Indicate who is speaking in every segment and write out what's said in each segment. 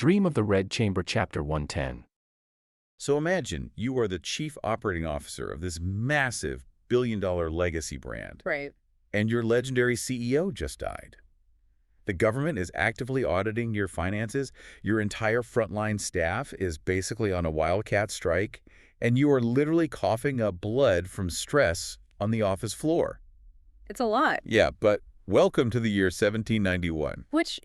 Speaker 1: Dream of the Red Chamber, Chapter 110.
Speaker 2: So imagine you are the chief operating officer of this massive billion-dollar legacy brand,
Speaker 3: Right.
Speaker 2: and your legendary CEO just died. The government is actively auditing your finances, your entire frontline staff is basically on a wildcat strike, and you are literally coughing up blood from stress on the office floor.
Speaker 3: It's a lot.
Speaker 2: Yeah, but welcome to the year 1791.
Speaker 3: Which,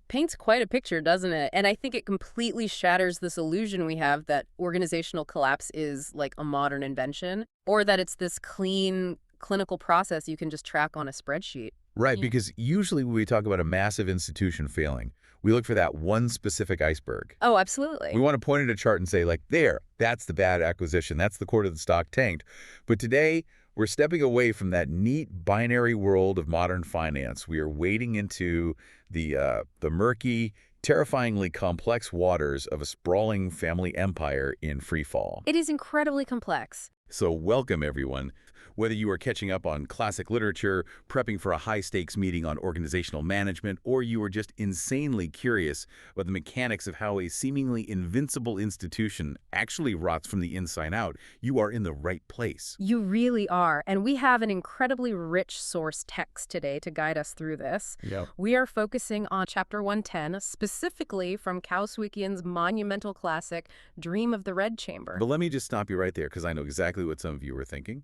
Speaker 3: paints quite a picture, doesn't it? And I think it completely shatters this illusion we have that organizational collapse is like a modern invention, or that it's this clean clinical process you can just track on a spreadsheet.
Speaker 2: Right, because usually when we talk about a massive institution failing, we look for that one specific iceberg.
Speaker 3: Oh, absolutely.
Speaker 2: We want to point at a chart and say, like, there, that's the bad acquisition. That's the quarter the stock tanked. But today, we're stepping away from that neat binary world of modern finance. We are wading into the murky, terrifyingly complex waters of a sprawling family empire in free fall.
Speaker 3: It is incredibly complex.
Speaker 2: So welcome, everyone. Whether you are catching up on classic literature, prepping for a high-stakes meeting on organizational management, or you are just insanely curious about the mechanics of how a seemingly invincible institution actually rots from the inside out, you are in the right place.
Speaker 3: You really are. And we have an incredibly rich source text today to guide us through this.
Speaker 2: Yep.
Speaker 3: We are focusing on Chapter 110, specifically from Kaoswikian's monumental classic, Dream of the Red Chamber.
Speaker 2: But let me just stop you right there, because I know exactly what some of you were thinking.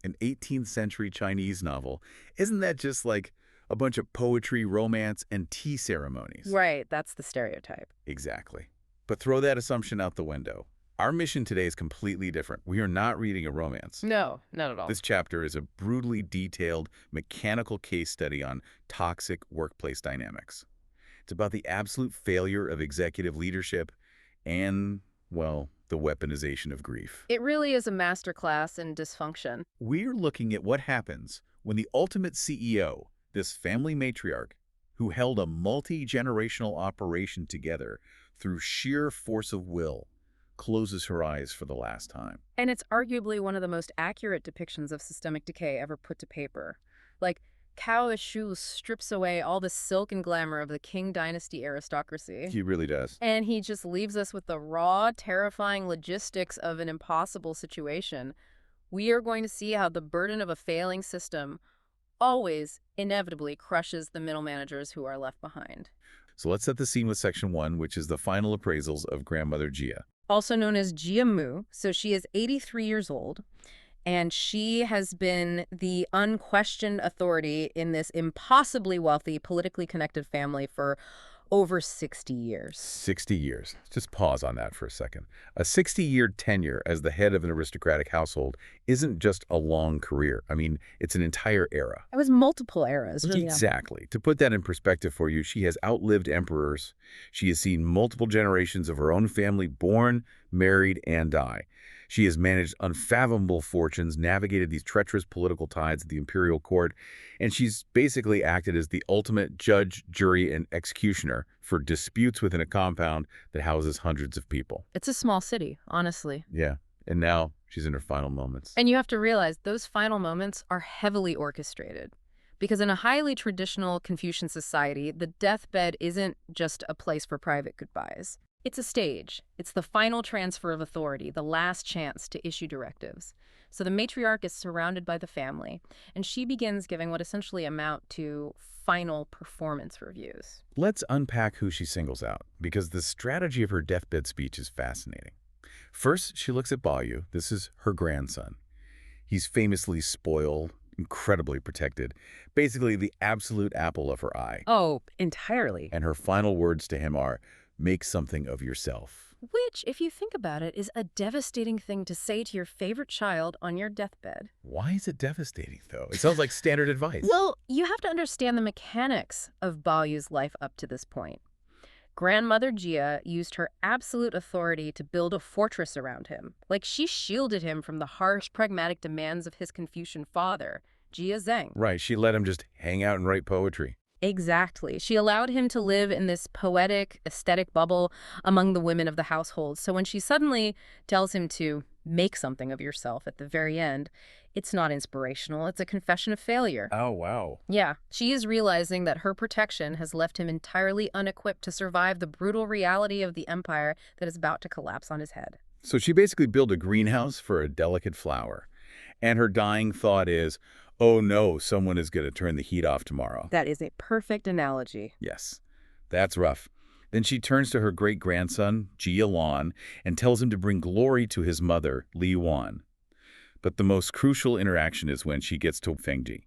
Speaker 2: An 18th century Chinese novel, isn't that just like a bunch of poetry, romance, and tea ceremonies?
Speaker 3: Right, that's the stereotype.
Speaker 2: Exactly. But throw that assumption out the window. Our mission today is completely different. We are not reading a romance.
Speaker 3: No, not at all.
Speaker 2: This chapter is a brutally detailed, mechanical case study on toxic workplace dynamics. It's about the absolute failure of executive leadership and, well, the weaponization of grief.
Speaker 3: It really is a masterclass in dysfunction.
Speaker 2: We're looking at what happens when the ultimate CEO, this family matriarch, who held a multi-generational operation together through sheer force of will, closes her eyes for the last time.
Speaker 3: And it's arguably one of the most accurate depictions of systemic decay ever put to paper. Like, Cao Shu strips away all the silk and glamour of the Qing dynasty aristocracy.
Speaker 2: He really does.
Speaker 3: And he just leaves us with the raw, terrifying logistics of an impossible situation. We are going to see how the burden of a failing system always, inevitably, crushes the middle managers who are left behind.
Speaker 2: So let's set the scene with Section 1, which is the final appraisals of grandmother Jia.
Speaker 3: Also known as Jia Mu. So she is 83 years old. And she has been the unquestioned authority in this impossibly wealthy, politically connected family for over 60 years.
Speaker 2: 60 years. Just pause on that for a second. A 60-year tenure as the head of an aristocratic household isn't just a long career. I mean, it's an entire era.
Speaker 3: It was multiple eras.
Speaker 2: Exactly. To put that in perspective for you, she has outlived emperors. She has seen multiple generations of her own family born, married, and die. She has managed unfathomable fortunes, navigated these treacherous political tides at the imperial court, and she's basically acted as the ultimate judge, jury, and executioner for disputes within a compound that houses hundreds of people.
Speaker 3: It's a small city, honestly.
Speaker 2: Yeah, and now she's in her final moments.
Speaker 3: And you have to realize those final moments are heavily orchestrated. Because in a highly traditional Confucian society, the deathbed isn't just a place for private goodbyes. It's a stage. It's the final transfer of authority, the last chance to issue directives. So the matriarch is surrounded by the family, and she begins giving what essentially amount to final performance reviews.
Speaker 2: Let's unpack who she singles out, because the strategy of her deathbed speech is fascinating. First, she looks at Baoyu. This is her grandson. He's famously spoiled, incredibly protected, basically the absolute apple of her eye.
Speaker 3: Oh, entirely.
Speaker 2: And her final words to him are, "Make something of yourself."
Speaker 3: Which, if you think about it, is a devastating thing to say to your favorite child on your deathbed.
Speaker 2: Why is it devastating, though? It sounds like standard advice.
Speaker 3: Well, you have to understand the mechanics of Baoyu's life up to this point. Grandmother Jia used her absolute authority to build a fortress around him. Like, she shielded him from the harsh, pragmatic demands of his Confucian father, Jia Zheng.
Speaker 2: Right, she let him just hang out and write poetry.
Speaker 3: Exactly. She allowed him to live in this poetic, aesthetic bubble among the women of the household. So when she suddenly tells him to make something of yourself at the very end, it's not inspirational. It's a confession of failure.
Speaker 2: Oh, wow.
Speaker 3: Yeah, she is realizing that her protection has left him entirely unequipped to survive the brutal reality of the empire that is about to collapse on his head.
Speaker 2: So she basically built a greenhouse for a delicate flower. And her dying thought is, oh no, someone is going to turn the heat off tomorrow.
Speaker 3: That is a perfect analogy.
Speaker 2: Yes, that's rough. Then she turns to her great-grandson, Jia Lan, and tells him to bring glory to his mother, Li Wan. But the most crucial interaction is when she gets to Fengjie.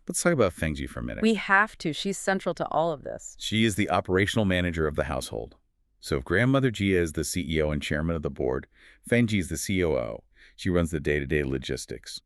Speaker 2: Let's talk about Fengjie for a minute.
Speaker 3: We have to. She's central to all of this.
Speaker 2: She is the operational manager of the household. So if Grandmother Jia is the CEO and chairman of the board, Fengjie is the COO. She runs the day-to-day logistics.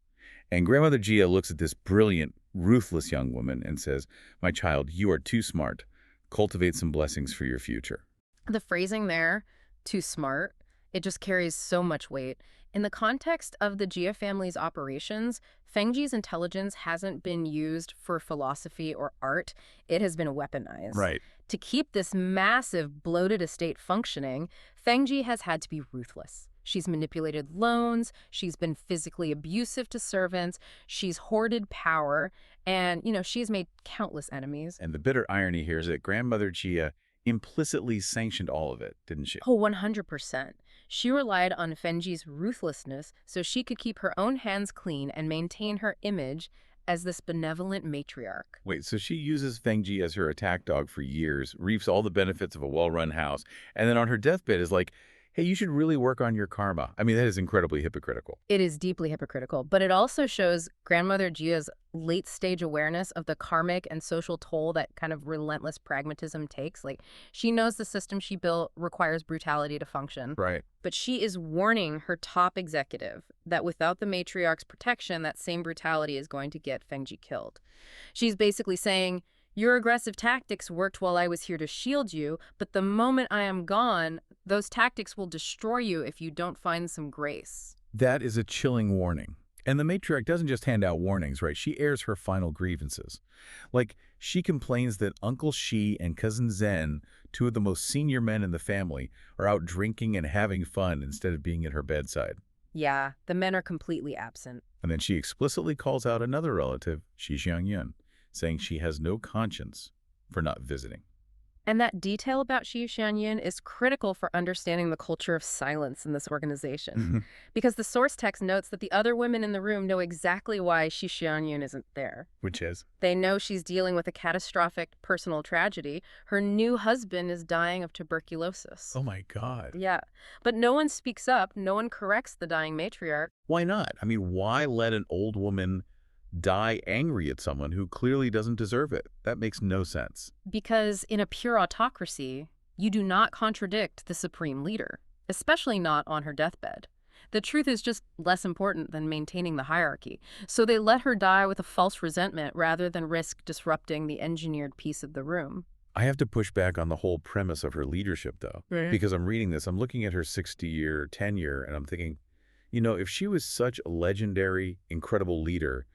Speaker 2: And Grandmother Jia looks at this brilliant, ruthless young woman and says, "My child, you are too smart. Cultivate some blessings for your future."
Speaker 3: The phrasing there, too smart, it just carries so much weight. In the context of the Jia family's operations, Fengjie's intelligence hasn't been used for philosophy or art. It has been weaponized.
Speaker 2: Right.
Speaker 3: To keep this massive, bloated estate functioning, Fengjie has had to be ruthless. She's manipulated loans, she's been physically abusive to servants, she's hoarded power, and, she's made countless enemies.
Speaker 2: And the bitter irony here is that Grandmother Jia implicitly sanctioned all of it, didn't she?
Speaker 3: Oh, 100%. She relied on Fengjie's ruthlessness so she could keep her own hands clean and maintain her image as this benevolent matriarch.
Speaker 2: Wait, so she uses Fengjie as her attack dog for years, reaps all the benefits of a well-run house, and then on her deathbed is like, hey, you should really work on your karma. I mean, that is incredibly hypocritical.
Speaker 3: It is deeply hypocritical, but it also shows Grandmother Jia's late-stage awareness of the karmic and social toll that kind of relentless pragmatism takes. Like, she knows the system she built requires brutality to function.
Speaker 2: Right.
Speaker 3: But she is warning her top executive that without the matriarch's protection, that same brutality is going to get Fengjie killed. She's basically saying, your aggressive tactics worked while I was here to shield you, but the moment I am gone, those tactics will destroy you if you don't find some grace.
Speaker 2: That is a chilling warning. And the matriarch doesn't just hand out warnings, right? She airs her final grievances. Like, she complains that Uncle Shi and Cousin Zen, two of the most senior men in the family, are out drinking and having fun instead of being at her bedside.
Speaker 3: Yeah, the men are completely absent.
Speaker 2: And then she explicitly calls out another relative, Shi Xiangyun, saying she has no conscience for not visiting.
Speaker 3: And that detail about Xi Xianyan is critical for understanding the culture of silence in this organization. Because the source text notes that the other women in the room know exactly why Xi Xianyan isn't there.
Speaker 2: Which is?
Speaker 3: They know she's dealing with a catastrophic personal tragedy. Her new husband is dying of tuberculosis.
Speaker 2: Oh my God.
Speaker 3: Yeah, but no one speaks up. No one corrects the dying matriarch.
Speaker 2: Why not? I mean, why let an old woman die angry at someone who clearly doesn't deserve it? That makes no sense.
Speaker 3: Because in a pure autocracy, you do not contradict the supreme leader, especially not on her deathbed. The truth is just less important than maintaining the hierarchy. So they let her die with a false resentment rather than risk disrupting the engineered peace of the room.
Speaker 2: I have to push back on the whole premise of her leadership, though.
Speaker 3: Right.
Speaker 2: Because I'm reading this, I'm looking at her 60-year tenure, and I'm thinking, if she was such a legendary, incredible leader,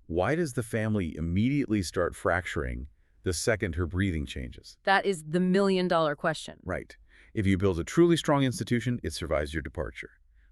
Speaker 2: why does the family immediately start fracturing the second her breathing changes?
Speaker 3: That is the million-dollar question.
Speaker 2: Right. If you build a truly strong institution, it survives your departure.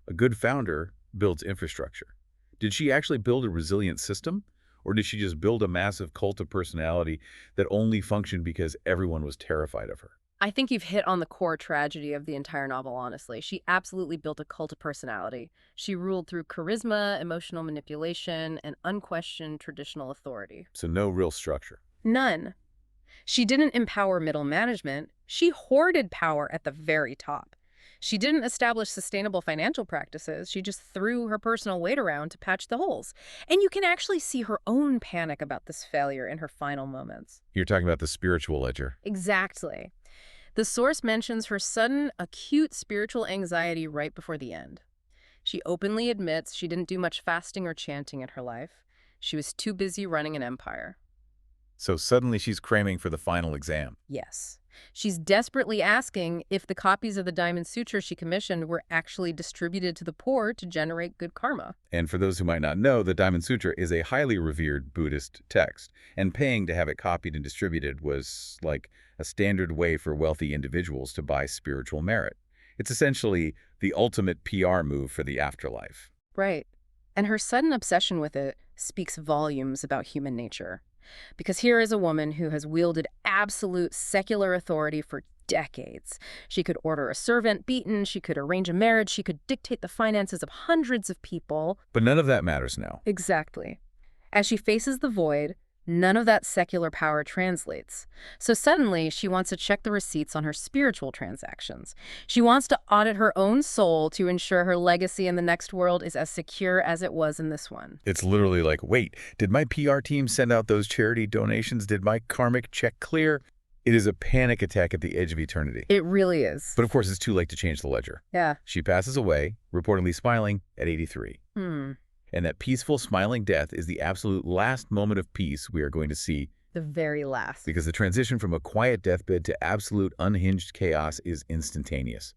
Speaker 2: A good founder builds infrastructure. Did she actually build a resilient system? Or did she just build a massive cult of personality that only functioned because everyone was terrified of her?
Speaker 3: I think you've hit on the core tragedy of the entire novel, honestly. She absolutely built a cult of personality. She ruled through charisma, emotional manipulation, and unquestioned traditional authority.
Speaker 2: So no real structure.
Speaker 3: None. She didn't empower middle management. She hoarded power at the very top. She didn't establish sustainable financial practices. She just threw her personal weight around to patch the holes. And you can actually see her own panic about this failure in her final moments.
Speaker 2: You're talking about the spiritual ledger.
Speaker 3: Exactly. The source mentions her sudden, acute spiritual anxiety right before the end. She openly admits she didn't do much fasting or chanting in her life. She was too busy running an empire.
Speaker 2: So suddenly she's cramming for the final exam.
Speaker 3: Yes. She's desperately asking if the copies of the Diamond Sutra she commissioned were actually distributed to the poor to generate good karma.
Speaker 2: And for those who might not know, the Diamond Sutra is a highly revered Buddhist text, and paying to have it copied and distributed was like a standard way for wealthy individuals to buy spiritual merit. It's essentially the ultimate PR move for the afterlife.
Speaker 3: Right. And her sudden obsession with it speaks volumes about human nature. Because here is a woman who has wielded absolute secular authority for decades. She could order a servant beaten, she could arrange a marriage, she could dictate the finances of hundreds of people.
Speaker 2: But none of that matters now.
Speaker 3: Exactly. As she faces the void, none of that secular power translates. So suddenly, she wants to check the receipts on her spiritual transactions. She wants to audit her own soul to ensure her legacy in the next world is as secure as it was in this one.
Speaker 2: It's literally like, wait, did my PR team send out those charity donations? Did my karmic check clear? It is a panic attack at the edge of eternity.
Speaker 3: It really is.
Speaker 2: But of course, it's too late to change the ledger.
Speaker 3: Yeah.
Speaker 2: She passes away, reportedly smiling, at 83. And that peaceful, smiling death is the absolute last moment of peace we are going to see.
Speaker 3: The very last.
Speaker 2: Because the transition from a quiet deathbed to absolute unhinged chaos is instantaneous.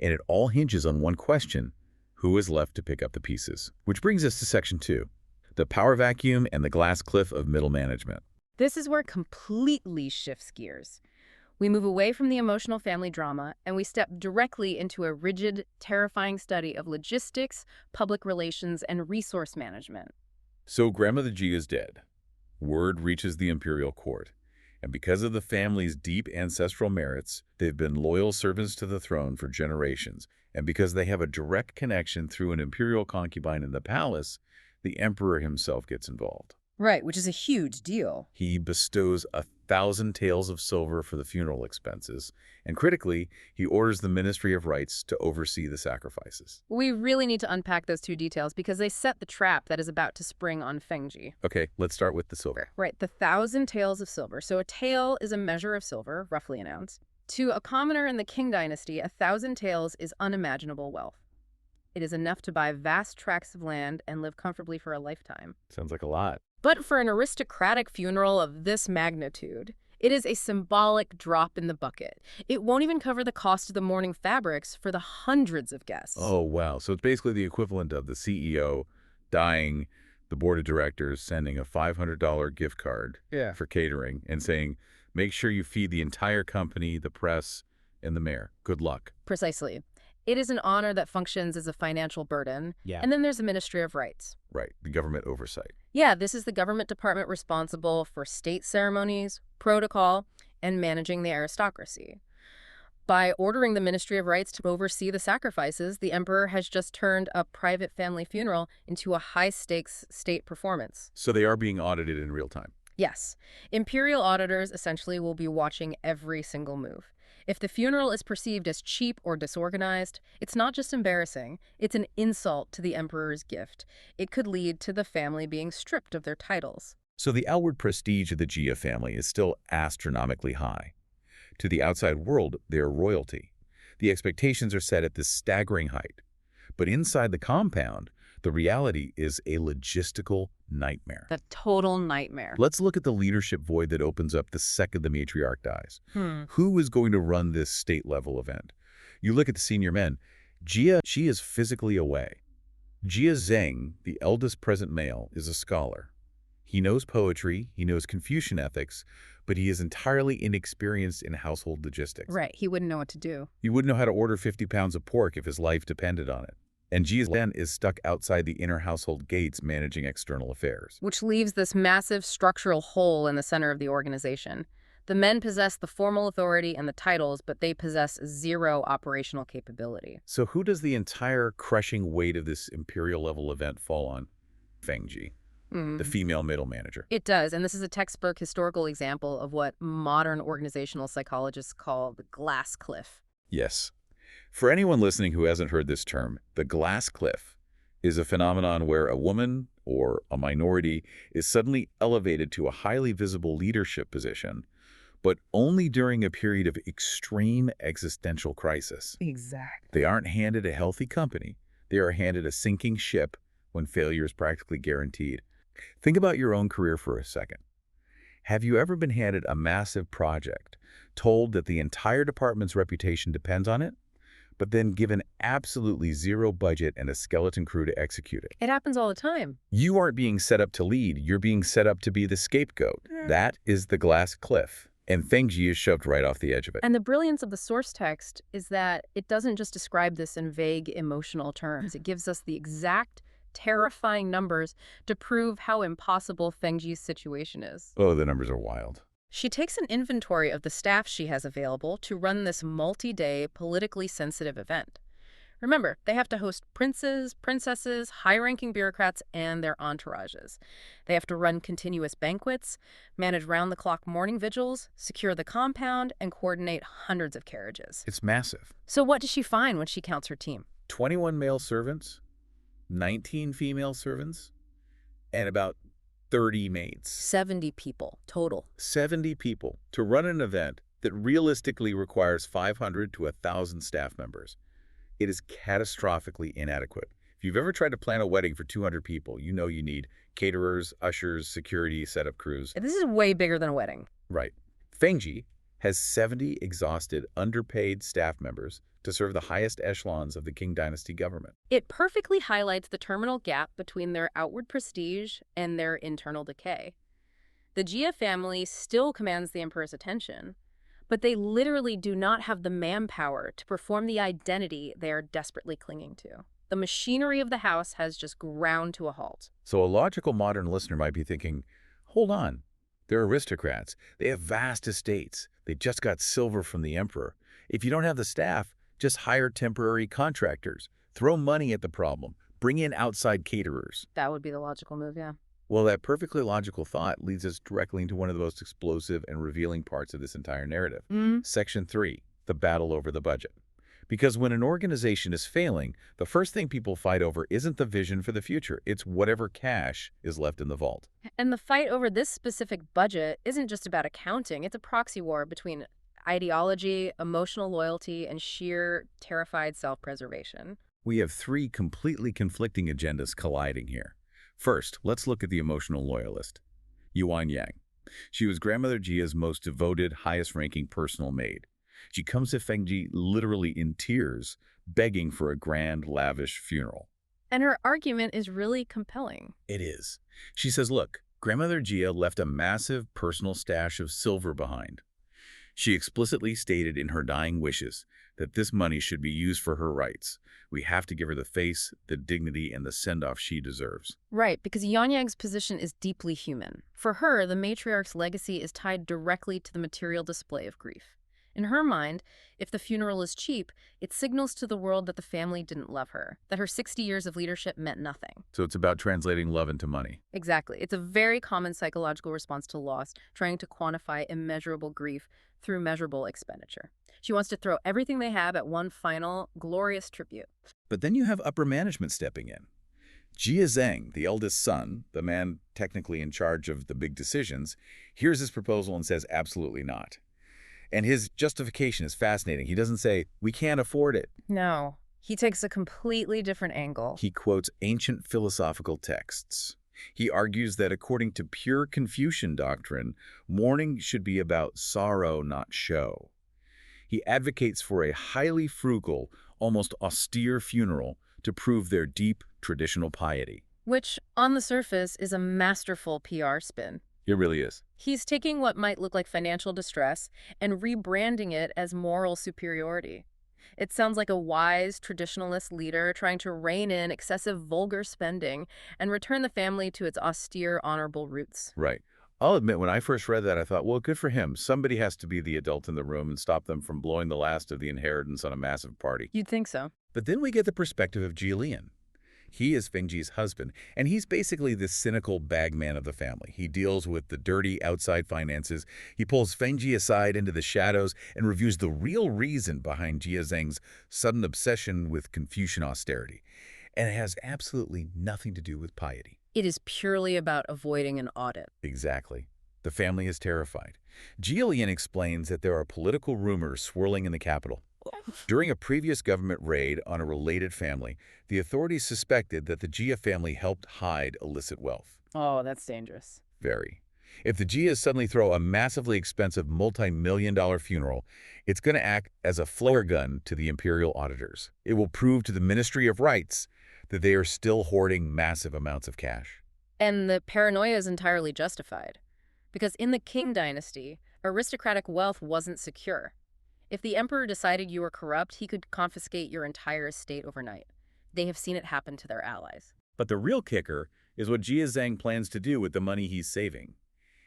Speaker 2: And it all hinges on one question: who is left to pick up the pieces? Which brings us to Section 2, the power vacuum and the glass cliff of middle management.
Speaker 3: This is where it completely shifts gears. We move away from the emotional family drama, and we step directly into a rigid, terrifying study of logistics, public relations, and resource management.
Speaker 2: So Grandmother G is dead. Word reaches the imperial court. And because of the family's deep ancestral merits, they've been loyal servants to the throne for generations. And because they have a direct connection through an imperial concubine in the palace, the emperor himself gets involved.
Speaker 3: Right, which is a huge deal.
Speaker 2: He bestows 1,000 taels of silver for the funeral expenses, and critically, he orders the Ministry of Rites to oversee the sacrifices.
Speaker 3: We really need to unpack those two details because they set the trap that is about to spring on Fengjie.
Speaker 2: Okay, let's start with the silver.
Speaker 3: Right, the 1,000 taels of silver. So a tael is a measure of silver, roughly an ounce. To a commoner in the Qing dynasty, 1,000 taels is unimaginable wealth. It is enough to buy vast tracts of land and live comfortably for a lifetime.
Speaker 2: Sounds like a lot.
Speaker 3: But for an aristocratic funeral of this magnitude, it is a symbolic drop in the bucket. It won't even cover the cost of the mourning fabrics for the hundreds of guests.
Speaker 2: Oh, wow. So it's basically the equivalent of the CEO dying, the board of directors sending a $500 gift card for catering and saying, make sure you feed the entire company, the press, and the mayor. Good luck.
Speaker 3: Precisely. It is an honor that functions as a financial burden. And then there's the Ministry of Rites.
Speaker 2: Right, the government oversight.
Speaker 3: Yeah, this is the government department responsible for state ceremonies, protocol, and managing the aristocracy. By ordering the Ministry of Rites to oversee the sacrifices, the emperor has just turned a private family funeral into a high-stakes state performance.
Speaker 2: So they are being audited in real time.
Speaker 3: Yes. Imperial auditors essentially will be watching every single move. If the funeral is perceived as cheap or disorganized, it's not just embarrassing, it's an insult to the emperor's gift. It could lead to the family being stripped of their titles.
Speaker 2: So the outward prestige of the Jia family is still astronomically high. To the outside world, they're royalty. The expectations are set at this staggering height. But inside the compound, the reality is a logistical nightmare.
Speaker 3: The total nightmare.
Speaker 2: Let's look at the leadership void that opens up the second the matriarch dies. Who is going to run this state-level event? You look at the senior men. Jia, she is physically away. Jia Zheng, the eldest present male, is a scholar. He knows poetry, he knows Confucian ethics, but he is entirely inexperienced in household logistics.
Speaker 3: Right, he wouldn't know what to do.
Speaker 2: He wouldn't know how to order 50 pounds of pork if his life depended on it. And Jia Zhen is stuck outside the inner household gates managing external affairs.
Speaker 3: Which leaves this massive structural hole in the center of the organization. The men possess the formal authority and the titles, but they possess zero operational capability.
Speaker 2: So who does the entire crushing weight of this imperial-level event fall on? Fengjie, the female middle manager.
Speaker 3: It does, and this is a textbook historical example of what modern organizational psychologists call the glass cliff.
Speaker 2: Yes. For anyone listening who hasn't heard this term, the glass cliff is a phenomenon where a woman or a minority is suddenly elevated to a highly visible leadership position, but only during a period of extreme existential crisis.
Speaker 3: Exactly.
Speaker 2: They aren't handed a healthy company. They are handed a sinking ship when failure is practically guaranteed. Think about your own career for a second. Have you ever been handed a massive project, told that the entire department's reputation depends on it, but then given absolutely zero budget and a skeleton crew to execute it?
Speaker 3: It happens all the time.
Speaker 2: You aren't being set up to lead, you're being set up to be the scapegoat. That is the glass cliff, and Fengjie is shoved right off the edge of it.
Speaker 3: And the brilliance of the source text is that it doesn't just describe this in vague emotional terms. It gives us the exact terrifying numbers to prove how impossible Fengjie's situation is.
Speaker 2: Oh, the numbers are wild.
Speaker 3: She takes an inventory of the staff she has available to run this multi-day, politically sensitive event. Remember, they have to host princes, princesses, high-ranking bureaucrats, and their entourages. They have to run continuous banquets, manage round-the-clock morning vigils, secure the compound, and coordinate hundreds of carriages.
Speaker 2: It's massive.
Speaker 3: So what does she find when she counts her team?
Speaker 2: 21 male servants, 19 female servants, and about 30 maids.
Speaker 3: 70 people total.
Speaker 2: 70 people to run an event that realistically requires 500 to 1,000 staff members. It is catastrophically inadequate. If you've ever tried to plan a wedding for 200 people, you know you need caterers, ushers, security, setup crews.
Speaker 3: This is way bigger than a wedding.
Speaker 2: Right. Fengjie has 70 exhausted, underpaid staff members to serve the highest echelons of the Qing dynasty government.
Speaker 3: It perfectly highlights the terminal gap between their outward prestige and their internal decay. The Jia family still commands the emperor's attention, but they literally do not have the manpower to perform the identity they are desperately clinging to. The machinery of the house has just ground to a halt.
Speaker 2: So a logical modern listener might be thinking, hold on, they're aristocrats. They have vast estates. They just got silver from the emperor. If you don't have the staff, just hire temporary contractors. Throw money at the problem. Bring in outside caterers.
Speaker 3: That would be the logical move, yeah.
Speaker 2: Well, that perfectly logical thought leads us directly into one of the most explosive and revealing parts of this entire narrative. Section 3, the battle over the budget. Because when an organization is failing, the first thing people fight over isn't the vision for the future. It's whatever cash is left in the vault.
Speaker 3: And the fight over this specific budget isn't just about accounting. It's a proxy war between ideology, emotional loyalty, and sheer terrified self-preservation.
Speaker 2: We have three completely conflicting agendas colliding here. First, let's look at the emotional loyalist, Yuan Yang. She was Grandmother Jia's most devoted, highest-ranking personal maid. She comes to Fengjie literally in tears, begging for a grand, lavish funeral.
Speaker 3: And her argument is really compelling.
Speaker 2: It is. She says, look, Grandmother Jia left a massive personal stash of silver behind. She explicitly stated in her dying wishes that this money should be used for her rights. We have to give her the face, the dignity, and the send-off she deserves.
Speaker 3: Right, because Yuan Yang's position is deeply human. For her, the matriarch's legacy is tied directly to the material display of grief. In her mind, if the funeral is cheap, it signals to the world that the family didn't love her, that her 60 years of leadership meant nothing.
Speaker 2: So it's about translating love into money.
Speaker 3: Exactly. It's a very common psychological response to loss, trying to quantify immeasurable grief through measurable expenditure. She wants to throw everything they have at one final, glorious tribute.
Speaker 2: But then you have upper management stepping in. Jia Zheng, the eldest son, the man technically in charge of the big decisions, hears this proposal and says absolutely not. And his justification is fascinating. He doesn't say, we can't afford it.
Speaker 3: No, he takes a completely different angle.
Speaker 2: He quotes ancient philosophical texts. He argues that according to pure Confucian doctrine, mourning should be about sorrow, not show. He advocates for a highly frugal, almost austere funeral to prove their deep traditional piety.
Speaker 3: Which, on the surface, is a masterful PR spin.
Speaker 2: It really is.
Speaker 3: He's taking what might look like financial distress and rebranding it as moral superiority. It sounds like a wise, traditionalist leader trying to rein in excessive vulgar spending and return the family to its austere, honorable roots.
Speaker 2: Right. I'll admit, when I first read that, I thought, well, good for him. Somebody has to be the adult in the room and stop them from blowing the last of the inheritance on a massive party.
Speaker 3: You'd think so.
Speaker 2: But then we get the perspective of Jia Lian. He is Fengjie's husband, and he's basically the cynical bagman of the family. He deals with the dirty outside finances. He pulls Fengjie aside into the shadows and reviews the real reason behind Jia Zheng's sudden obsession with Confucian austerity. And it has absolutely nothing to do with piety.
Speaker 3: It is purely about avoiding an audit.
Speaker 2: Exactly. The family is terrified. Jia Lian explains that there are political rumors swirling in the capital. During a previous government raid on a related family, the authorities suspected that the Jia family helped hide illicit wealth.
Speaker 3: Oh, that's dangerous.
Speaker 2: Very. If the Jias suddenly throw a massively expensive multi-million-dollar funeral, it's going to act as a flare gun to the imperial auditors. It will prove to the Ministry of Rights that they are still hoarding massive amounts of cash.
Speaker 3: And the paranoia is entirely justified. Because in the Qing dynasty, aristocratic wealth wasn't secure. If the emperor decided you were corrupt, he could confiscate your entire estate overnight. They have seen it happen to their allies.
Speaker 2: But the real kicker is what Jia Zhang plans to do with the money he's saving.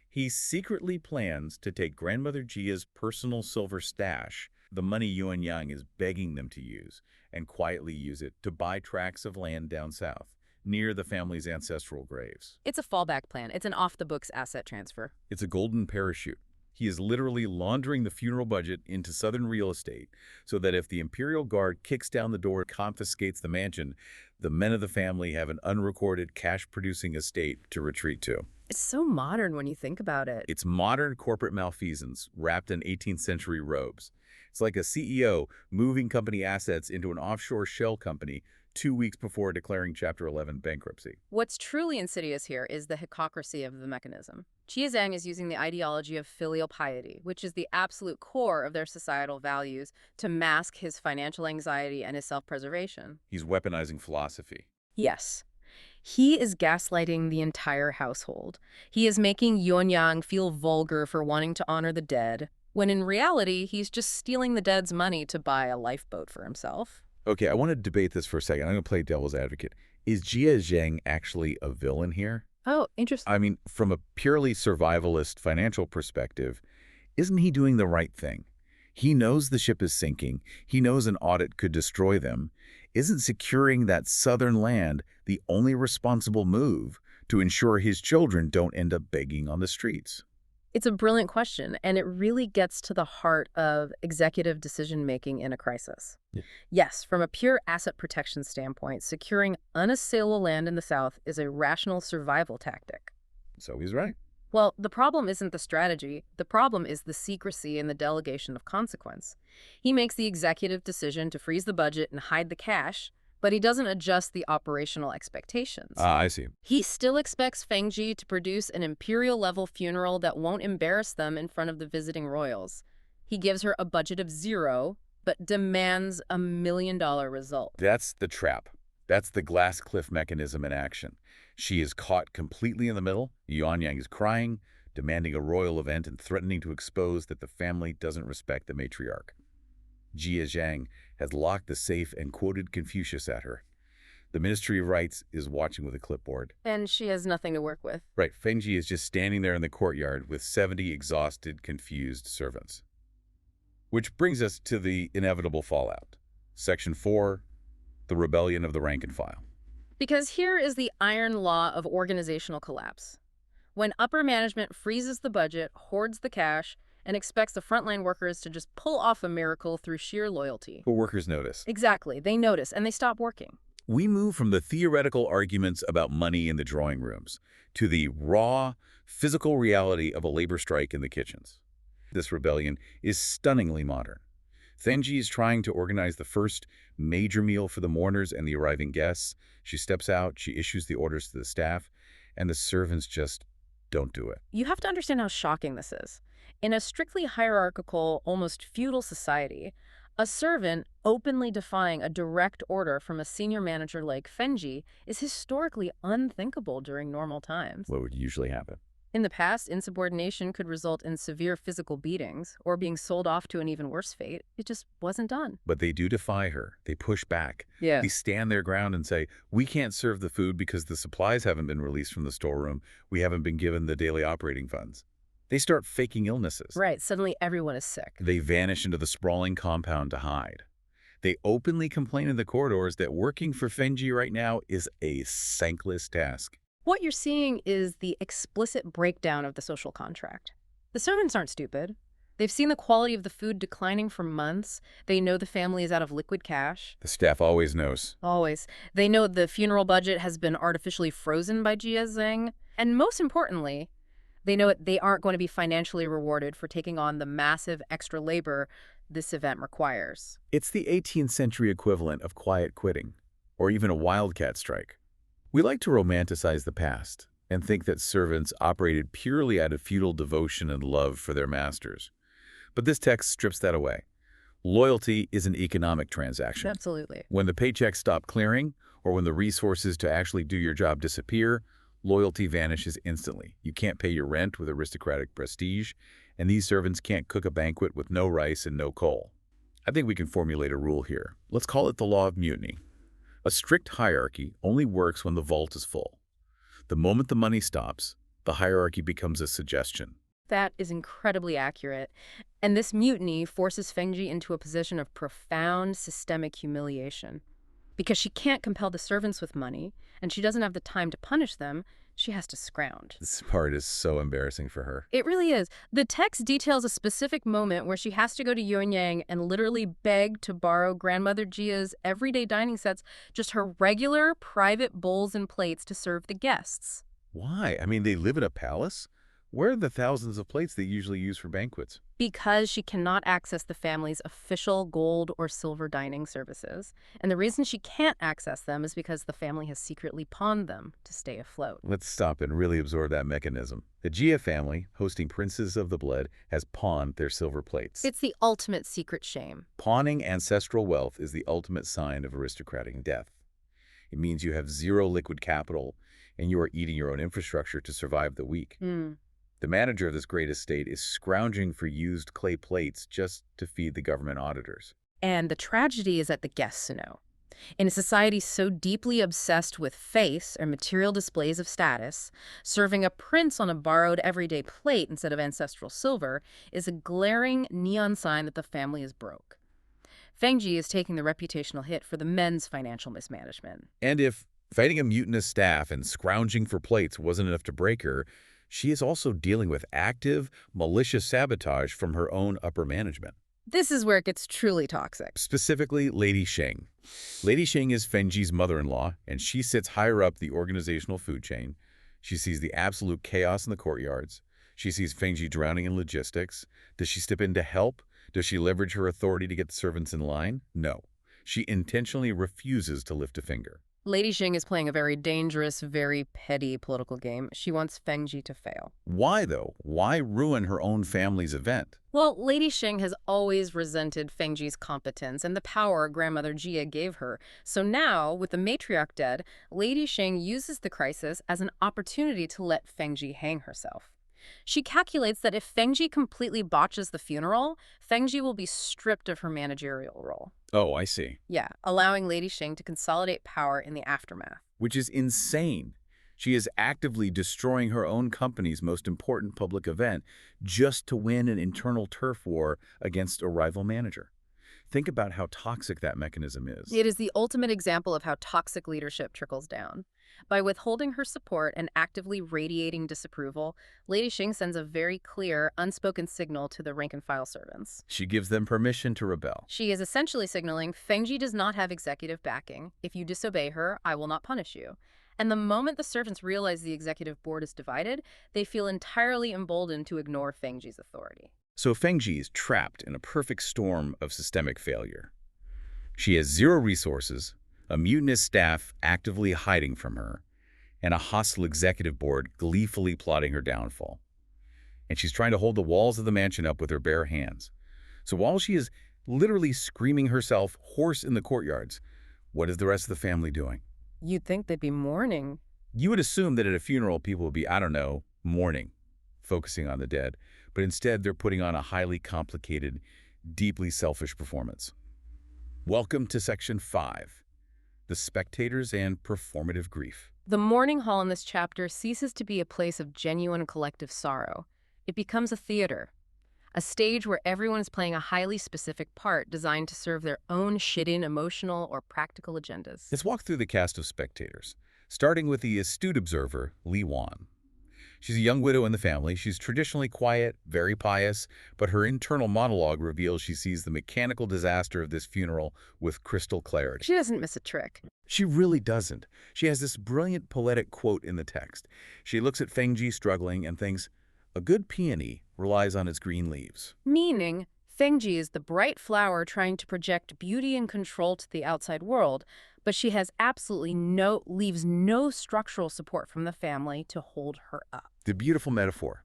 Speaker 2: He secretly plans to take Grandmother Jia's personal silver stash, the money Yuan Yang is begging them to use, and quietly use it to buy tracts of land down south, near the family's ancestral graves.
Speaker 3: It's a fallback plan. It's an off-the-books asset transfer.
Speaker 2: It's a golden parachute. He is literally laundering the funeral budget into southern real estate so that if the Imperial Guard kicks down the door and confiscates the mansion, the men of the family have an unrecorded cash-producing estate to retreat to.
Speaker 3: It's so modern when you think about it.
Speaker 2: It's modern corporate malfeasance wrapped in 18th century robes. It's like a CEO moving company assets into an offshore shell company 2 weeks before declaring Chapter 11 bankruptcy.
Speaker 3: What's truly insidious here is the hypocrisy of the mechanism. Jia Zhang is using the ideology of filial piety, which is the absolute core of their societal values, to mask his financial anxiety and his self-preservation.
Speaker 2: He's weaponizing philosophy.
Speaker 3: Yes. He is gaslighting the entire household. He is making Yuan Yang feel vulgar for wanting to honor the dead, when in reality, he's just stealing the dead's money to buy a lifeboat for himself.
Speaker 2: Okay, I want to debate this for a second. I'm going to play devil's advocate. Is Jia Zhang actually a villain here?
Speaker 3: Oh, interesting.
Speaker 2: I mean, from a purely survivalist financial perspective, isn't he doing the right thing? He knows the ship is sinking. He knows an audit could destroy them. Isn't securing that southern land the only responsible move to ensure his children don't end up begging on the streets?
Speaker 3: It's a brilliant question, and it really gets to the heart of executive decision-making in a crisis.
Speaker 2: Yeah.
Speaker 3: Yes, from a pure asset protection standpoint, securing unassailable land in the South is a rational survival tactic.
Speaker 2: So he's right.
Speaker 3: Well, the problem isn't the strategy. The problem is the secrecy and the delegation of consequence. He makes the executive decision to freeze the budget and hide the cash, but he doesn't adjust the operational expectations.
Speaker 2: I see.
Speaker 3: He still expects Fengjie to produce an imperial-level funeral that won't embarrass them in front of the visiting royals. He gives her a budget of 0, but demands a $1 million result.
Speaker 2: That's the trap. That's the glass cliff mechanism in action. She is caught completely in the middle. Yuan Yang is crying, demanding a royal event and threatening to expose that the family doesn't respect the matriarch. Jia Zhang has locked the safe and quoted Confucius at her. The Ministry of Rights is watching with a clipboard.
Speaker 3: And she has nothing to work with.
Speaker 2: Right, Fengjie is just standing there in the courtyard with 70 exhausted, confused servants. Which brings us to the inevitable fallout. Section 4, the rebellion of the rank and file.
Speaker 3: Because here is the iron law of organizational collapse. When upper management freezes the budget, hoards the cash, and expects the frontline workers to just pull off a miracle through sheer loyalty.
Speaker 2: But workers notice.
Speaker 3: Exactly. They notice, and they stop working.
Speaker 2: We move from the theoretical arguments about money in the drawing rooms to the raw, physical reality of a labor strike in the kitchens. This rebellion is stunningly modern. Fengjie is trying to organize the first major meal for the mourners and the arriving guests. She steps out, she issues the orders to the staff, and the servants just don't do it.
Speaker 3: You have to understand how shocking this is. In a strictly hierarchical, almost feudal society, a servant openly defying a direct order from a senior manager like Fengjie is historically unthinkable during normal times.
Speaker 2: What would usually happen?
Speaker 3: In the past, insubordination could result in severe physical beatings or being sold off to an even worse fate. It just wasn't done.
Speaker 2: But they do defy her. They push back.
Speaker 3: Yeah.
Speaker 2: They stand their ground and say, we can't serve the food because the supplies haven't been released from the storeroom. We haven't been given the daily operating funds. They start faking illnesses.
Speaker 3: Right. Suddenly everyone is sick.
Speaker 2: They vanish into the sprawling compound to hide. They openly complain in the corridors that working for Fengjie right now is a thankless task.
Speaker 3: What you're seeing is the explicit breakdown of the social contract. The servants aren't stupid. They've seen the quality of the food declining for months. They know the family is out of liquid cash.
Speaker 2: The staff always knows.
Speaker 3: Always. They know the funeral budget has been artificially frozen by Jia Zhang. And most importantly, they know they aren't going to be financially rewarded for taking on the massive extra labor this event requires.
Speaker 2: It's the 18th century equivalent of quiet quitting, or even a wildcat strike. We like to romanticize the past, and think that servants operated purely out of feudal devotion and love for their masters. But this text strips that away. Loyalty is an economic transaction.
Speaker 3: Absolutely.
Speaker 2: When the paychecks stop clearing, or when the resources to actually do your job disappear, loyalty vanishes instantly. You can't pay your rent with aristocratic prestige, and these servants can't cook a banquet with no rice and no coal. I think we can formulate a rule here. Let's call it the law of mutiny. A strict hierarchy only works when the vault is full. The moment the money stops, the hierarchy becomes a suggestion.
Speaker 3: That is incredibly accurate. And this mutiny forces Fengjie into a position of profound systemic humiliation. Because she can't compel the servants with money, and she doesn't have the time to punish them, she has to scrounge.
Speaker 2: This part is so embarrassing for her.
Speaker 3: It really is. The text details a specific moment where she has to go to Yuanyang and literally beg to borrow grandmother Jia's everyday dining sets, just her regular private bowls and plates to serve the guests.
Speaker 2: Why? I mean, they live in a palace? Where are the thousands of plates they usually use for banquets?
Speaker 3: Because she cannot access the family's official gold or silver dining services. And the reason she can't access them is because the family has secretly pawned them to stay afloat.
Speaker 2: Let's stop and really absorb that mechanism. The Jia family, hosting princes of the blood, has pawned their silver plates.
Speaker 3: It's the ultimate secret shame.
Speaker 2: Pawning ancestral wealth is the ultimate sign of aristocratic death. It means you have zero liquid capital, and you are eating your own infrastructure to survive the week. The manager of this great estate is scrounging for used clay plates just to feed the government auditors.
Speaker 3: And the tragedy is that the guests know. In a society so deeply obsessed with face or material displays of status, serving a prince on a borrowed everyday plate instead of ancestral silver is a glaring neon sign that the family is broke. Fengjie is taking the reputational hit for the men's financial mismanagement.
Speaker 2: And if fighting a mutinous staff and scrounging for plates wasn't enough to break her, she is also dealing with active, malicious sabotage from her own upper management.
Speaker 3: This is where it gets truly toxic.
Speaker 2: Specifically, Lady Sheng. Lady Sheng is Fengjie's mother-in-law, and she sits higher up the organizational food chain. She sees the absolute chaos in the courtyards. She sees Fengjie drowning in logistics. Does she step in to help? Does she leverage her authority to get the servants in line? No. She intentionally refuses to lift a finger.
Speaker 3: Lady Xing is playing a very dangerous, very petty political game. She wants Fengjie to fail.
Speaker 2: Why, though? Why ruin her own family's event?
Speaker 3: Well, Lady Xing has always resented Fengjie's competence and the power grandmother Jia gave her. So now, with the matriarch dead, Lady Xing uses the crisis as an opportunity to let Fengjie hang herself. She calculates that if Fengjie completely botches the funeral, Fengjie will be stripped of her managerial role.
Speaker 2: Oh, I see.
Speaker 3: Yeah, allowing Lady Xing to consolidate power in the aftermath.
Speaker 2: Which is insane. She is actively destroying her own company's most important public event just to win an internal turf war against a rival manager. Think about how toxic that mechanism is.
Speaker 3: It is the ultimate example of how toxic leadership trickles down. By withholding her support and actively radiating disapproval, Lady Xing sends a very clear, unspoken signal to the rank-and-file servants.
Speaker 2: She gives them permission to rebel.
Speaker 3: She is essentially signaling, Fengjie does not have executive backing. If you disobey her, I will not punish you. And the moment the servants realize the executive board is divided, they feel entirely emboldened to ignore Fengjie's authority.
Speaker 2: So Fengjie is trapped in a perfect storm of systemic failure. She has zero resources, a mutinous staff actively hiding from her, and a hostile executive board gleefully plotting her downfall. And she's trying to hold the walls of the mansion up with her bare hands. So while she is literally screaming herself hoarse in the courtyards, what is the rest of the family doing?
Speaker 3: You'd think they'd be mourning.
Speaker 2: You would assume that at a funeral people would be, I don't know, mourning, focusing on the dead. But instead, they're putting on a highly complicated, deeply selfish performance. Welcome to Section 5, The Spectators and Performative Grief.
Speaker 3: The mourning hall in this chapter ceases to be a place of genuine collective sorrow. It becomes a theater, a stage where everyone is playing a highly specific part designed to serve their own shit-in emotional or practical agendas.
Speaker 2: Let's walk through the cast of spectators, starting with the astute observer, Li Wan. She's a young widow in the family. She's traditionally quiet, very pious, but her internal monologue reveals she sees the mechanical disaster of this funeral with crystal clarity.
Speaker 3: She doesn't miss a trick.
Speaker 2: She really doesn't. She has this brilliant poetic quote in the text. She looks at Fengjie struggling and thinks, "A good peony relies on its green leaves."
Speaker 3: Meaning, Fengjie is the bright flower trying to project beauty and control to the outside world, But she has leaves no structural support from the family to hold her up.
Speaker 2: The beautiful metaphor.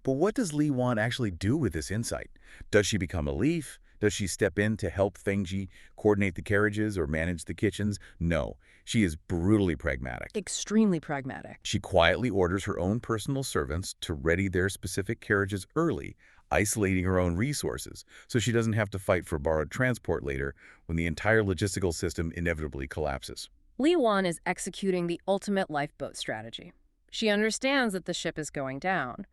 Speaker 2: But what does Li Wan actually do with this insight? Does she become a leaf? Does she step in to help Fengjie coordinate the carriages or manage the kitchens? No, she is brutally pragmatic.
Speaker 3: Extremely pragmatic.
Speaker 2: She quietly orders her own personal servants to ready their specific carriages early, isolating her own resources, so she doesn't have to fight for borrowed transport later when the entire logistical system inevitably collapses.
Speaker 3: Li Wan is executing the ultimate lifeboat strategy. She understands that the ship is going down.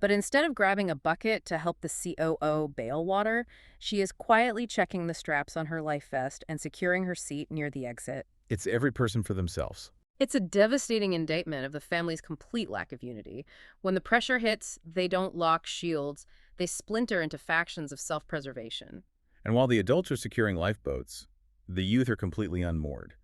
Speaker 3: But instead of grabbing a bucket to help the COO bail water, she is quietly checking the straps on her life vest and securing her seat near the exit.
Speaker 2: It's every person for themselves.
Speaker 3: It's a devastating indictment of the family's complete lack of unity. When the pressure hits, they don't lock shields. They splinter into factions of self-preservation.
Speaker 2: And while the adults are securing lifeboats, the youth are completely unmoored.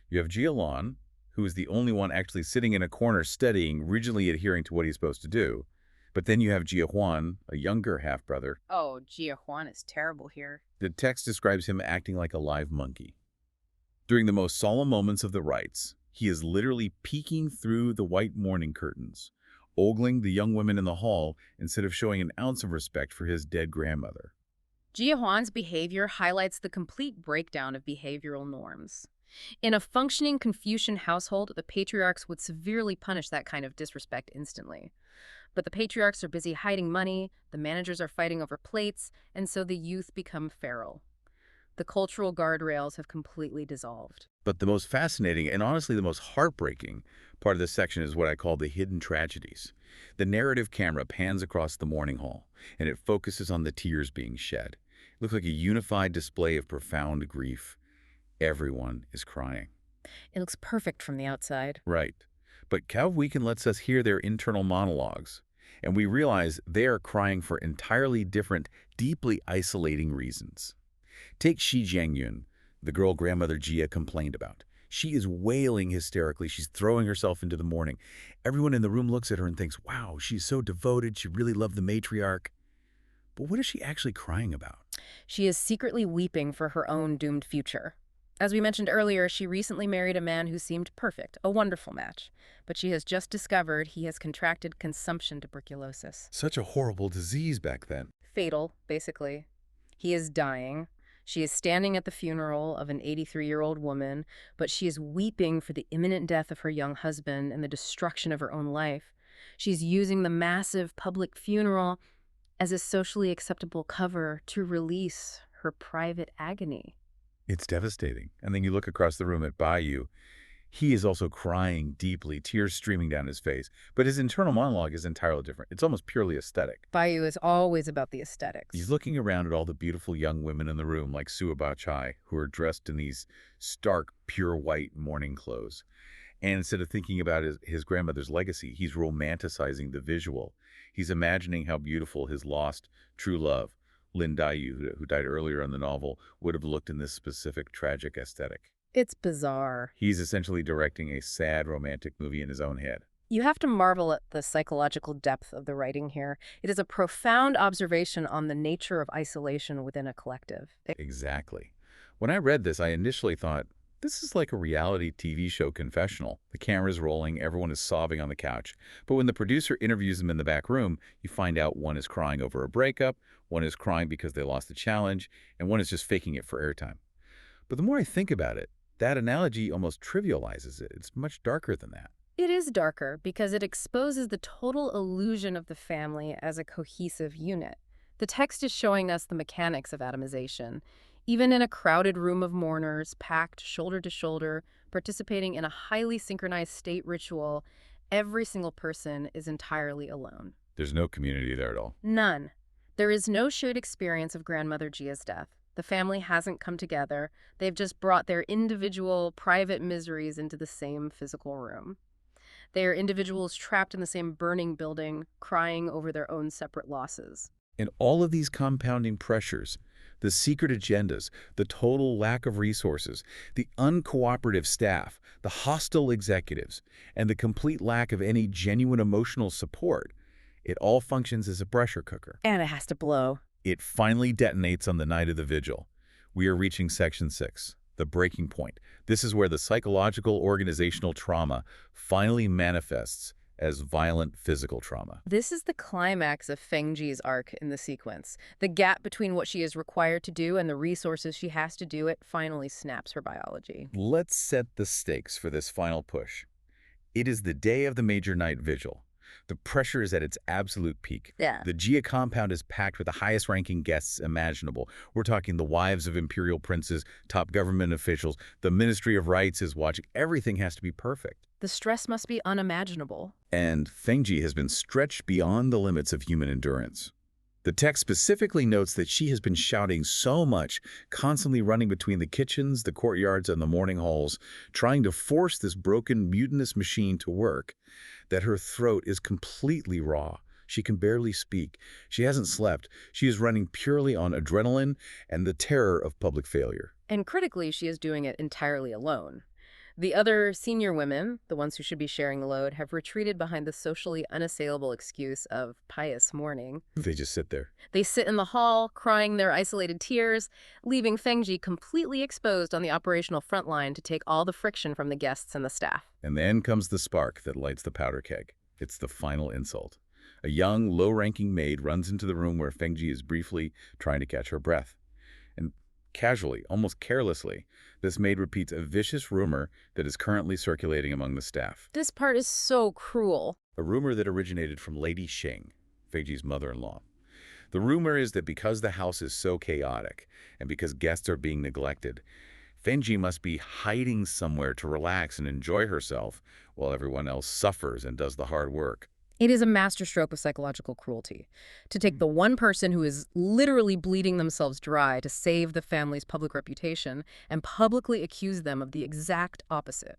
Speaker 2: You have Jialon, who is the only one actually sitting in a corner studying, rigidly adhering to what he's supposed to do. But then you have Jia Huan, a younger half-brother.
Speaker 3: Oh, Jia Huan is terrible here.
Speaker 2: The text describes him acting like a live monkey. During the most solemn moments of the rites, he is literally peeking through the white mourning curtains, ogling the young women in the hall instead of showing an ounce of respect for his dead grandmother.
Speaker 3: Jia Huan's behavior highlights the complete breakdown of behavioral norms. In a functioning Confucian household, the patriarchs would severely punish that kind of disrespect instantly. But the patriarchs are busy hiding money, the managers are fighting over plates, and so the youth become feral. The cultural guardrails have completely dissolved.
Speaker 2: But the most fascinating and honestly the most heartbreaking part of this section is what I call the hidden tragedies. The narrative camera pans across the mourning hall, and it focuses on the tears being shed. It looks like a unified display of profound grief. Everyone is crying.
Speaker 3: It looks perfect from the outside.
Speaker 2: Right. But Cao Weekend lets us hear their internal monologues, and we realize they are crying for entirely different, deeply isolating reasons. Take Shi Jiangyun, the girl grandmother Jia complained about. She is wailing hysterically. She's throwing herself into the mourning. Everyone in the room looks at her and thinks, wow, she's so devoted. She really loved the matriarch. But what is she actually crying about?
Speaker 3: She is secretly weeping for her own doomed future. As we mentioned earlier, she recently married a man who seemed perfect, a wonderful match. But she has just discovered he has contracted consumption tuberculosis.
Speaker 2: Such a horrible disease back then.
Speaker 3: Fatal, basically. He is dying. She is standing at the funeral of an 83-year-old woman, but she is weeping for the imminent death of her young husband and the destruction of her own life. She's using the massive public funeral as a socially acceptable cover to release her private agony.
Speaker 2: It's devastating. And then you look across the room at Bayu. He is also crying deeply, tears streaming down his face. But his internal monologue is entirely different. It's almost purely aesthetic.
Speaker 3: Bayu is always about the aesthetics.
Speaker 2: He's looking around at all the beautiful young women in the room, like Sua Chai, who are dressed in these stark, pure white mourning clothes. And instead of thinking about his grandmother's legacy, he's romanticizing the visual. He's imagining how beautiful his lost true love, Lin Daiyu, who died earlier in the novel, would have looked in this specific tragic aesthetic.
Speaker 3: It's bizarre.
Speaker 2: He's essentially directing a sad romantic movie in his own head.
Speaker 3: You have to marvel at the psychological depth of the writing here. It is a profound observation on the nature of isolation within a collective.
Speaker 2: Exactly. When I read this, I initially thought, this is like a reality TV show confessional. The camera's rolling, everyone is sobbing on the couch. But when the producer interviews them in the back room, you find out one is crying over a breakup, one is crying because they lost a challenge, and one is just faking it for airtime. But the more I think about it, that analogy almost trivializes it. It's much darker than that.
Speaker 3: It is darker because it exposes the total illusion of the family as a cohesive unit. The text is showing us the mechanics of atomization. Even in a crowded room of mourners, packed shoulder to shoulder, participating in a highly synchronized state ritual, every single person is entirely alone.
Speaker 2: There's no community there at all.
Speaker 3: None. There is no shared experience of Grandmother Jia's death. The family hasn't come together. They've just brought their individual, private miseries into the same physical room. They are individuals trapped in the same burning building, crying over their own separate losses.
Speaker 2: And all of these compounding pressures, the secret agendas, the total lack of resources, the uncooperative staff, the hostile executives, and the complete lack of any genuine emotional support, it all functions as a pressure cooker.
Speaker 3: And it has to blow.
Speaker 2: It finally detonates on the night of the vigil. We are reaching Section 6, the breaking point. This is where the psychological organizational trauma finally manifests as violent physical trauma.
Speaker 3: This is the climax of Fengjie's arc in the sequence. The gap between what she is required to do and the resources she has to do it finally snaps her biology.
Speaker 2: Let's set the stakes for this final push. It is the day of the major night vigil. The pressure is at its absolute peak.
Speaker 3: Yeah.
Speaker 2: The Jia compound is packed with the highest-ranking guests imaginable. We're talking the wives of imperial princes, top government officials. The Ministry of Rights is watching. Everything has to be perfect.
Speaker 3: The stress must be unimaginable.
Speaker 2: And Fengjie has been stretched beyond the limits of human endurance. The text specifically notes that she has been shouting so much, constantly running between the kitchens, the courtyards, and the morning halls, trying to force this broken, mutinous machine to work, that her throat is completely raw. She can barely speak. She hasn't slept. She is running purely on adrenaline and the terror of public failure.
Speaker 3: And critically, she is doing it entirely alone. The other senior women, the ones who should be sharing the load, have retreated behind the socially unassailable excuse of pious mourning.
Speaker 2: They just sit there.
Speaker 3: They sit in the hall, crying their isolated tears, leaving Fengjie completely exposed on the operational front line to take all the friction from the guests and the staff.
Speaker 2: And then comes the spark that lights the powder keg. It's the final insult. A young, low-ranking maid runs into the room where Fengjie is briefly trying to catch her breath. And casually, almost carelessly, this maid repeats a vicious rumor that is currently circulating among the staff.
Speaker 3: This part is so cruel.
Speaker 2: A rumor that originated from Lady Xing, Fengjie's mother-in-law. The rumor is that because the house is so chaotic, and because guests are being neglected, Fengjie must be hiding somewhere to relax and enjoy herself while everyone else suffers and does the hard work.
Speaker 3: It is a masterstroke of psychological cruelty. To take the one person who is literally bleeding themselves dry to save the family's public reputation and publicly accuse them of the exact opposite,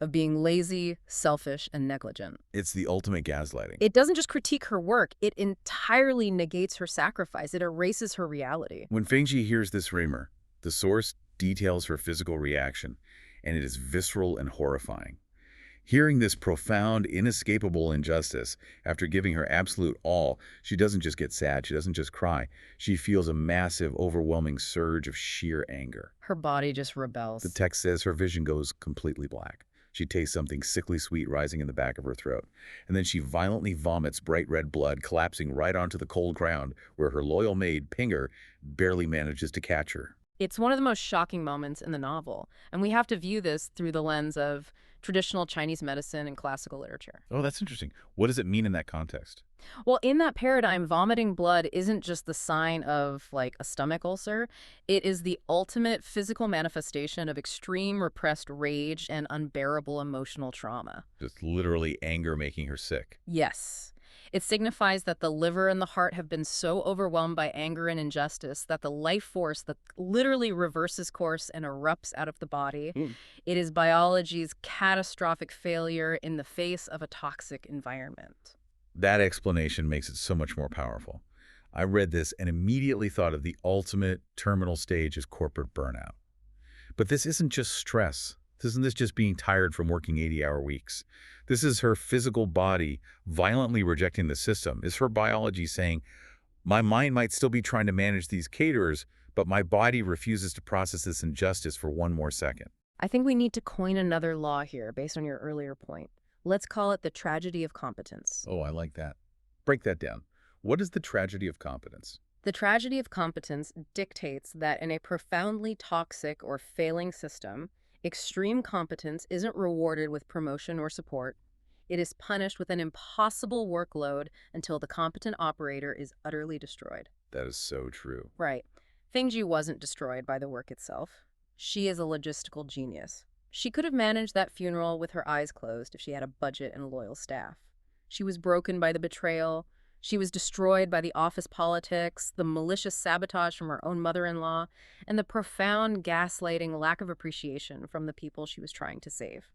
Speaker 3: of being lazy, selfish, and negligent.
Speaker 2: It's the ultimate gaslighting.
Speaker 3: It doesn't just critique her work, it entirely negates her sacrifice. It erases her reality.
Speaker 2: When Fengjie hears this rumor, the source details her physical reaction, and it is visceral and horrifying. Hearing this profound, inescapable injustice, after giving her absolute all, she doesn't just get sad, she doesn't just cry. She feels a massive, overwhelming surge of sheer anger.
Speaker 3: Her body just rebels.
Speaker 2: The text says her vision goes completely black. She tastes something sickly sweet rising in the back of her throat. And then she violently vomits bright red blood, collapsing right onto the cold ground, where her loyal maid, Pinger, barely manages to catch her.
Speaker 3: It's one of the most shocking moments in the novel, and we have to view this through the lens of traditional Chinese medicine and classical literature.
Speaker 2: Oh, that's interesting. What does it mean in that context?
Speaker 3: Well, in that paradigm, vomiting blood isn't just the sign of, like, a stomach ulcer. It is the ultimate physical manifestation of extreme repressed rage and unbearable emotional trauma.
Speaker 2: Just literally anger making her sick.
Speaker 3: Yes. It signifies that the liver and the heart have been so overwhelmed by anger and injustice that the life force that literally reverses course and erupts out of the body, it is biology's catastrophic failure in the face of a toxic environment.
Speaker 2: That explanation makes it so much more powerful. I read this and immediately thought of the ultimate terminal stage as corporate burnout. But this isn't just stress. Isn't this just being tired from working 80-hour weeks? This is her physical body violently rejecting the system. It's her biology saying, my mind might still be trying to manage these caterers, but my body refuses to process this injustice for one more second.
Speaker 3: I think we need to coin another law here based on your earlier point. Let's call it the tragedy of competence.
Speaker 2: Oh, I like that. Break that down. What is the tragedy of competence?
Speaker 3: The tragedy of competence dictates that in a profoundly toxic or failing system, extreme competence isn't rewarded with promotion or support. It is punished with an impossible workload until the competent operator is utterly destroyed.
Speaker 2: That is so true.
Speaker 3: Right. Fengjie wasn't destroyed by the work itself. She is a logistical genius. She could have managed that funeral with her eyes closed if she had a budget and a loyal staff. She was broken by the betrayal. She was destroyed by the office politics, the malicious sabotage from her own mother-in-law, and the profound gaslighting lack of appreciation from the people she was trying to save.